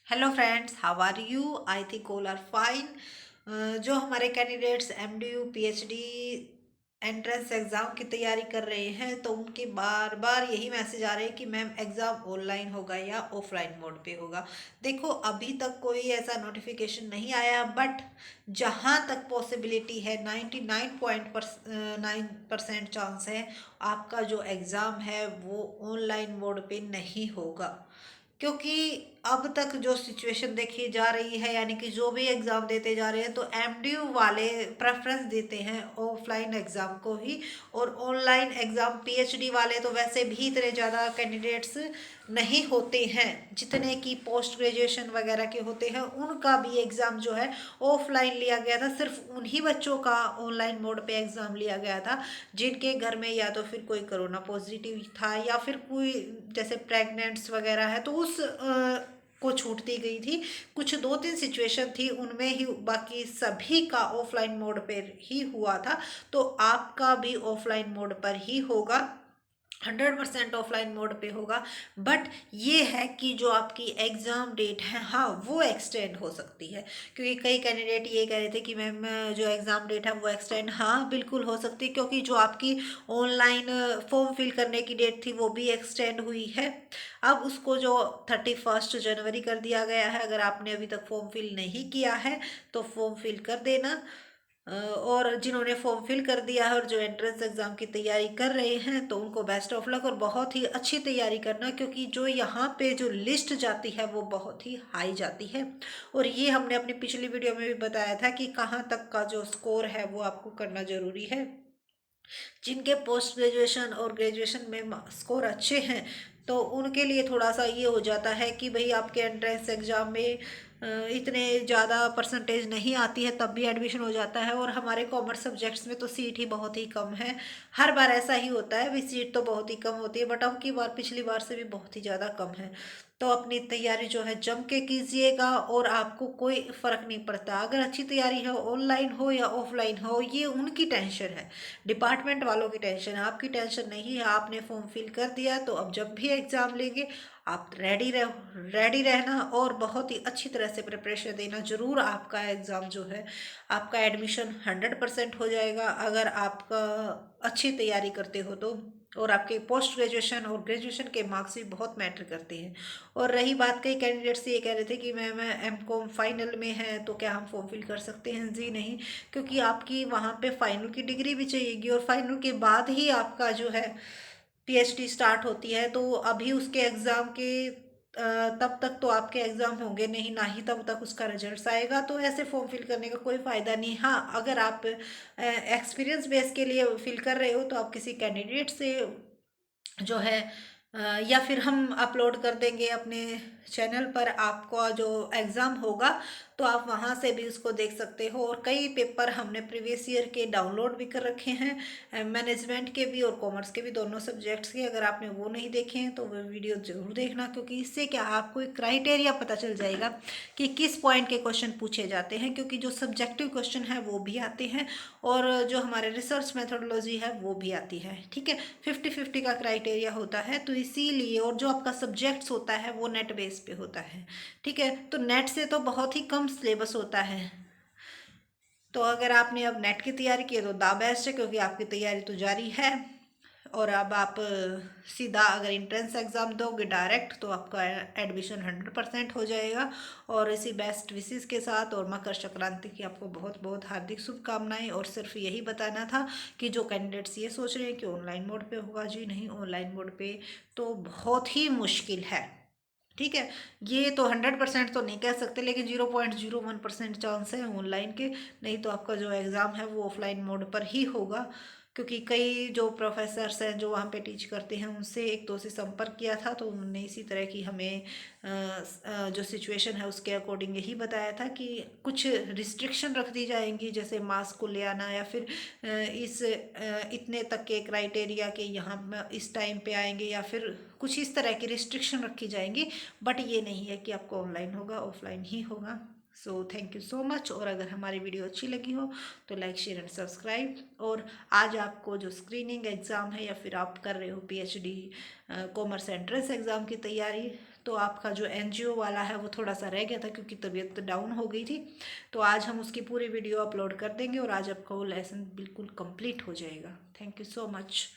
Hello friends, how are you? I think all are fine. जो हमारे candidates MDU PhD entrance exam की तैयारी कर रहे हैं तो उनके बार बार यही मैसेज आ रहे हैं कि मैम एग्ज़ाम ऑनलाइन होगा या ऑफलाइन मोड पे होगा। देखो, अभी तक कोई ऐसा नोटिफिकेशन नहीं आया, बट जहाँ तक पॉसिबिलिटी है 99.9% चांस है आपका जो एग्ज़ाम है वो ऑनलाइन मोड पे नहीं होगा। क्योंकि अब तक जो सिचुएशन देखी जा रही है, यानी कि जो भी एग्ज़ाम देते जा रहे हैं तो एमडीयू वाले प्रेफरेंस देते हैं ऑफलाइन एग्ज़ाम को ही। और ऑनलाइन एग्ज़ाम पीएचडी वाले तो वैसे भी इतने ज़्यादा कैंडिडेट्स नहीं होते हैं जितने कि पोस्ट ग्रेजुएशन वगैरह के होते हैं। उनका भी एग्ज़ाम जो है ऑफलाइन लिया गया था, सिर्फ उन्हीं बच्चों का ऑनलाइन मोड पे एग्ज़ाम लिया गया था जिनके घर में या तो फिर कोई कोरोना पॉजिटिव था या फिर कोई जैसे प्रेग्नेंट्स वगैरह है तो उस को छूट दी गई थी। कुछ दो तीन सिचुएशन थी उनमें ही, बाकी सभी का ऑफलाइन मोड पर ही हुआ था। तो आपका भी ऑफलाइन मोड पर ही होगा, 100% ऑफलाइन मोड पे होगा। बट ये है कि जो आपकी एग्ज़ाम डेट है, हाँ, वो एक्सटेंड हो सकती है। क्योंकि कई कैंडिडेट ये कह रहे थे कि मैम जो एग्ज़ाम डेट है वो एक्सटेंड, हाँ बिल्कुल हो सकती है, क्योंकि जो आपकी ऑनलाइन फॉर्म फिल करने की डेट थी वो भी एक्सटेंड हुई है। अब उसको जो 31 जनवरी कर दिया गया है। अगर आपने अभी तक फॉर्म फिल नहीं किया है तो फॉर्म फिल कर देना। और जिन्होंने फॉर्म फिल कर दिया है और जो एंट्रेंस एग्ज़ाम की तैयारी कर रहे हैं तो उनको बेस्ट ऑफ लक और बहुत ही अच्छी तैयारी करना, क्योंकि जो यहाँ पे जो लिस्ट जाती है वो बहुत ही हाई जाती है। और ये हमने अपनी पिछली वीडियो में भी बताया था कि कहाँ तक का जो स्कोर है वो आपको करना ज़रूरी है। जिनके पोस्ट ग्रेजुएशन और ग्रेजुएशन में स्कोर अच्छे हैं तो उनके लिए थोड़ा सा ये हो जाता है कि भाई आपके एंट्रेंस एग्ज़ाम में इतने ज़्यादा परसेंटेज नहीं आती है तब भी एडमिशन हो जाता है। और हमारे कॉमर्स सब्जेक्ट्स में तो सीट ही बहुत ही कम है। हर बार ऐसा ही होता है, भाई सीट तो बहुत ही कम होती है, बट अब की बार पिछली बार से भी बहुत ही ज़्यादा कम है। तो अपनी तैयारी जो है जम के कीजिएगा और आपको कोई फ़र्क नहीं पड़ता। अगर अच्छी तैयारी है, ऑनलाइन हो या ऑफलाइन हो, ये उनकी टेंशन है, डिपार्टमेंट वालों की टेंशन है, आपकी टेंशन नहीं है। आपने फॉर्म फिल कर दिया तो अब जब भी एग्ज़ाम लेंगे आप रेडी रहना और बहुत ही अच्छी तरह से प्रिपरेशन देना। ज़रूर आपका एग्ज़ाम जो है, आपका एडमिशन 100% हो जाएगा अगर आपका अच्छी तैयारी करते हो तो। और आपके पोस्ट ग्रेजुएशन और ग्रेजुएशन के मार्क्स भी बहुत मैटर करते हैं। और रही बात, कई कैंडिडेट्स ये कह रहे थे कि मैम एम कॉम फाइनल में है तो क्या हम फॉर्म फिल कर सकते हैं? जी नहीं, क्योंकि आपकी वहाँ पे फाइनल की डिग्री भी चाहिएगी और फाइनल के बाद ही आपका जो है पीएचडी स्टार्ट होती है। तो अभी उसके एग्ज़ाम के तब तक तो आपके एग्ज़ाम होंगे नहीं, ना ही तब तक उसका रिजल्ट आएगा। तो ऐसे फॉर्म फिल करने का कोई फ़ायदा नहीं। हाँ, अगर आप एक्सपीरियंस बेस के लिए फिल कर रहे हो तो आप किसी कैंडिडेट से जो है या फिर हम अपलोड कर देंगे अपने चैनल पर आपका जो एग्ज़ाम होगा, तो आप वहाँ से भी उसको देख सकते हो। और कई पेपर हमने प्रीवियस ईयर के डाउनलोड भी कर रखे हैं, मैनेजमेंट के भी और कॉमर्स के भी, दोनों सब्जेक्ट्स के। अगर आपने वो नहीं देखे हैं तो वो वीडियो ज़रूर देखना, क्योंकि इससे क्या आपको एक क्राइटेरिया पता चल जाएगा कि किस पॉइंट के क्वेश्चन पूछे जाते हैं। क्योंकि जो सब्जेक्टिव क्वेश्चन है वो भी आते हैं और जो हमारे रिसर्च मेथोडोलॉजी है वो भी आती है। ठीक है, 50-50 का क्राइटेरिया होता है तो इसीलिए। और जो आपका सब्जेक्ट्स होता है वो नेट बेस पे होता है। ठीक है, तो नेट से तो बहुत ही कम सिलेबस होता है। तो अगर आपने अब नेट की तैयारी की है तो द बेस्ट है, क्योंकि आपकी तैयारी तो जारी है। और अब आप सीधा अगर इंट्रेंस एग्ज़ाम दोगे डायरेक्ट तो आपका एडमिशन 100% हो जाएगा। और इसी बेस्ट विशेस के साथ और मकर संक्रांति की आपको बहुत बहुत हार्दिक शुभकामनाएं। और सिर्फ यही बताना था कि जो कैंडिडेट्स ये सोच रहे हैं कि ऑनलाइन मोड पे होगा, जी नहीं, ऑनलाइन मोड पे तो बहुत ही मुश्किल है। ठीक है, ये तो 100% तो नहीं कह सकते, लेकिन 0.01% चांस है ऑनलाइन के। नहीं तो आपका जो एग्ज़ाम है वो ऑफलाइन मोड पर ही होगा। क्योंकि कई जो प्रोफेसर्स हैं जो वहाँ पे टीच करते हैं उनसे एक दो से संपर्क किया था तो उन्होंने इसी तरह की हमें जो सिचुएशन है उसके अकॉर्डिंग यही बताया था कि कुछ रिस्ट्रिक्शन रख दी जाएंगी, जैसे मास्क को ले आना या फिर इतने तक के क्राइटेरिया के यहाँ इस टाइम पे आएंगे, या फिर कुछ इस तरह की रिस्ट्रिक्शन रखी जाएंगी। बट ये नहीं है कि आपको ऑनलाइन होगा, ऑफलाइन ही होगा। So thank you so much. और अगर हमारी वीडियो अच्छी लगी हो तो लाइक शेयर एंड सब्सक्राइब। और आज आपको जो स्क्रीनिंग एग्ज़ाम है या फिर आप कर रहे हो पीएचडी कॉमर्स एंट्रेंस एग्ज़ाम की तैयारी, तो आपका जो एनजीओ वाला है वो थोड़ा सा रह गया था क्योंकि तबीयत डाउन हो गई थी। तो आज हम उसकी पूरी वीडियो अपलोड कर देंगे और आज आपका वो लेसन बिल्कुल कंप्लीट हो जाएगा। Thank you so much.